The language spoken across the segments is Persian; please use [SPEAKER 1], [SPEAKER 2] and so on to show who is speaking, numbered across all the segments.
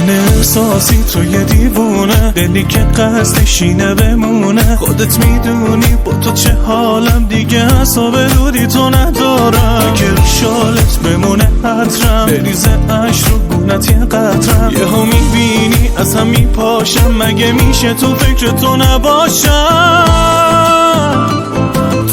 [SPEAKER 1] من احساسی تو یه دیوونه، دلی که قصدش اینه بمونه. خودت میدونی با تو چه حالم، دیگه حساب رودی تو ندارم. اگه رو شالت بمونه حترم، بریزه عشق رو گونت یه قطرم. یهو میبینی از هم میپاشم، مگه میشه تو فکر تو نباشم؟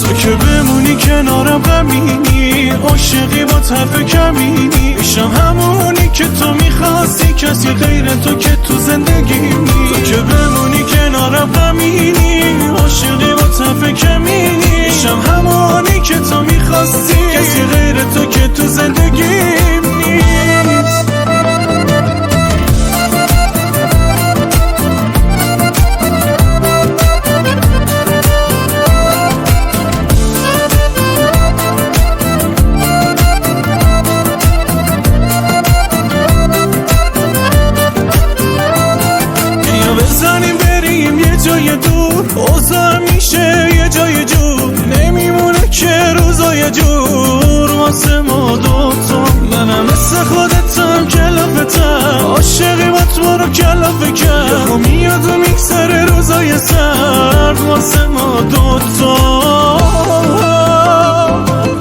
[SPEAKER 1] تو که بمونی کنارم غمینی، عاشقی با طرف کمینی. میشم همونی که تو میخواستی، کسی غیر تو که تو زندگی نی. تو که بمونی کنارم غمینی، عاشقی با طرف کمینی. میشم همونی که تو میخواستی، کسی غیر تو که تو زندگی نیست. بزنیم بریم یه جای دور، اوضاع میشه یه جای جور. نمیمونه که روزای جور واسه ما دوتا. منم مثل خودتم کلافتم، عاشقی با تو رو کلافه کرد. یهو میاد و میگذره روزای سرد واسه ما دوتا.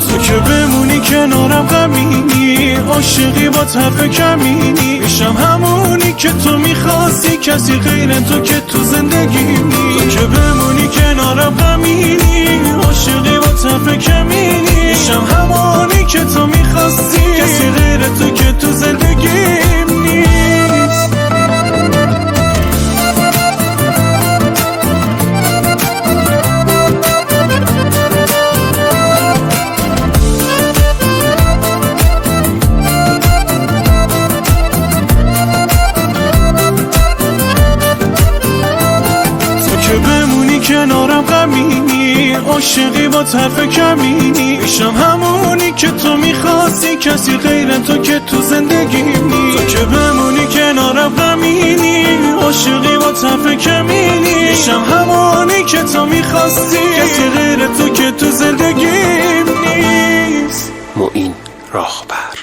[SPEAKER 1] تو که بمونی کنارم غمینی، عاشقی با طرف کمینی. میشم همونی که تو میخواستی، کسی غیر تو که تو زندگی نی. تو که بمونی کنارم غمینی، عاشقی با طرف کمینی. میشم همونی که تو میخواستی، کسی غیر تو که تو زندگی نیست. کنارم غمینی، عاشقی با طرف کمینی. میشم همونی که تو میخواستی، کسی غیر تو که تو زندگی نی. تو که بمونی کنارم غمینی، عاشقی با طرف کمینی. میشم همونی که تو میخواستی، کسی غیر تو که تو زندگی نیست.
[SPEAKER 2] معین راهبر.